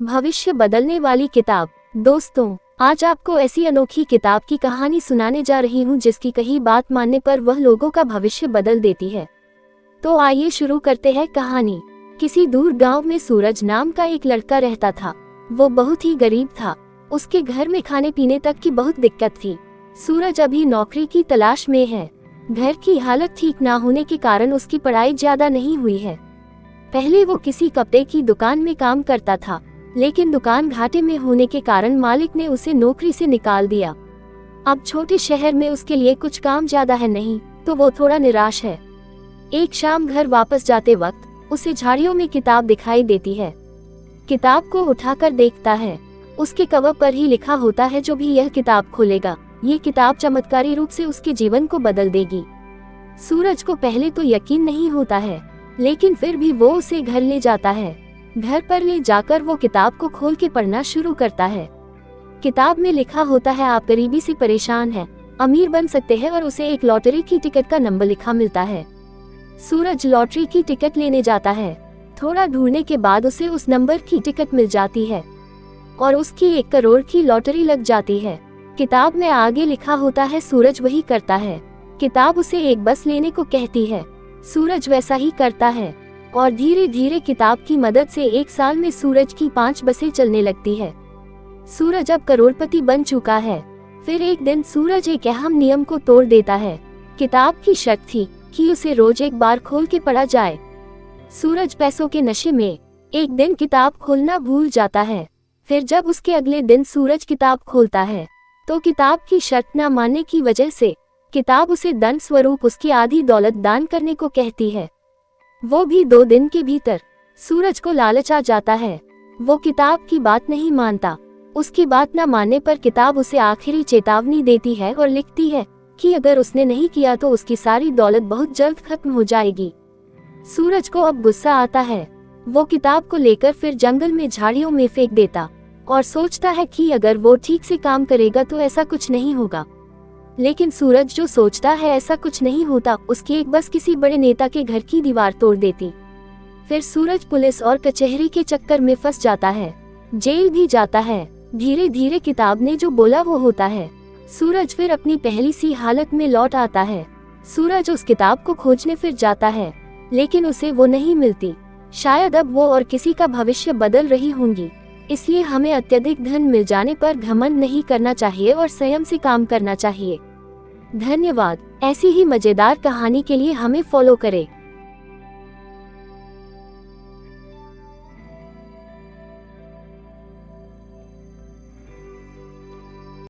भविष्य बदलने वाली किताब। दोस्तों, आज आपको ऐसी अनोखी किताब की कहानी सुनाने जा रही हूँ जिसकी कही बात मानने पर वह लोगों का भविष्य बदल देती है। तो आइए शुरू करते हैं कहानी। किसी दूर गांव में सूरज नाम का एक लड़का रहता था। वो बहुत ही गरीब था। उसके घर में खाने पीने तक की बहुत दिक्कत थी। सूरज अभी नौकरी की तलाश में है। घर की हालत ठीक ना होने के कारण उसकी पढ़ाई ज्यादा नहीं हुई है। पहले वो किसी कपड़े की दुकान में काम करता था, लेकिन दुकान घाटे में होने के कारण मालिक ने उसे नौकरी से निकाल दिया। अब छोटे शहर में उसके लिए कुछ काम ज्यादा है नहीं, तो वो थोड़ा निराश है। एक शाम घर वापस जाते वक्त उसे झाड़ियों में किताब दिखाई देती है। किताब को उठाकर देखता है। उसके कवर पर ही लिखा होता है, जो भी यह किताब खोलेगा, ये किताब चमत्कारी रूप से उसके जीवन को बदल देगी। सूरज को पहले तो यकीन नहीं होता है, लेकिन फिर भी वो उसे घर ले जाता है। घर पर ले जाकर वो किताब को खोल के पढ़ना शुरू करता है। किताब में लिखा होता है, आप गरीबी से परेशान हैं, अमीर बन सकते हैं, और उसे एक लॉटरी की टिकट का नंबर लिखा मिलता है। सूरज लॉटरी की टिकट लेने जाता है। थोड़ा ढूंढने के बाद उसे उस नंबर की टिकट मिल जाती है और उसकी 1 करोड़ की लॉटरी लग जाती है। किताब में आगे लिखा होता है, सूरज वही करता है। किताब उसे एक बस लेने को कहती है। सूरज वैसा ही करता है और धीरे धीरे किताब की मदद से 1 साल में सूरज की 5 बसें चलने लगती है। सूरज अब करोड़पति बन चुका है। फिर एक दिन सूरज एक अहम नियम को तोड़ देता है। किताब की शर्त थी कि उसे रोज एक बार खोल के पढ़ा जाए। सूरज पैसों के नशे में एक दिन किताब खोलना भूल जाता है। फिर जब उसके अगले दिन सूरज किताब खोलता है, तो किताब की शर्त न मानने की वजह से किताब उसे दंड स्वरूप उसकी आधी दौलत दान करने को कहती है। वो भी 2 दिन के भीतर। सूरज को लालच आ जाता है। वो किताब की बात नहीं मानता। उसकी बात न मानने पर किताब उसे आखिरी चेतावनी देती है और लिखती है कि अगर उसने नहीं किया तो उसकी सारी दौलत बहुत जल्द खत्म हो जाएगी। सूरज को अब गुस्सा आता है। वो किताब को लेकर फिर जंगल में झाड़ियों में फेंक देता और सोचता है कि अगर वो ठीक से काम करेगा तो ऐसा कुछ नहीं होगा। लेकिन सूरज जो सोचता है ऐसा कुछ नहीं होता। उसकी एक बस किसी बड़े नेता के घर की दीवार तोड़ देती। फिर सूरज पुलिस और कचहरी के चक्कर में फंस जाता है, जेल भी जाता है। धीरे धीरे किताब ने जो बोला वो होता है। सूरज फिर अपनी पहली सी हालत में लौट आता है। सूरज उस किताब को खोजने फिर जाता है, लेकिन उसे वो नहीं मिलती। शायद अब वो और किसी का भविष्य बदल रही होंगी। इसलिए हमें अत्यधिक धन मिल जाने पर घमंड नहीं करना चाहिए और संयम से काम करना चाहिए। धन्यवाद। ऐसी ही मजेदार कहानी के लिए हमें फॉलो करें।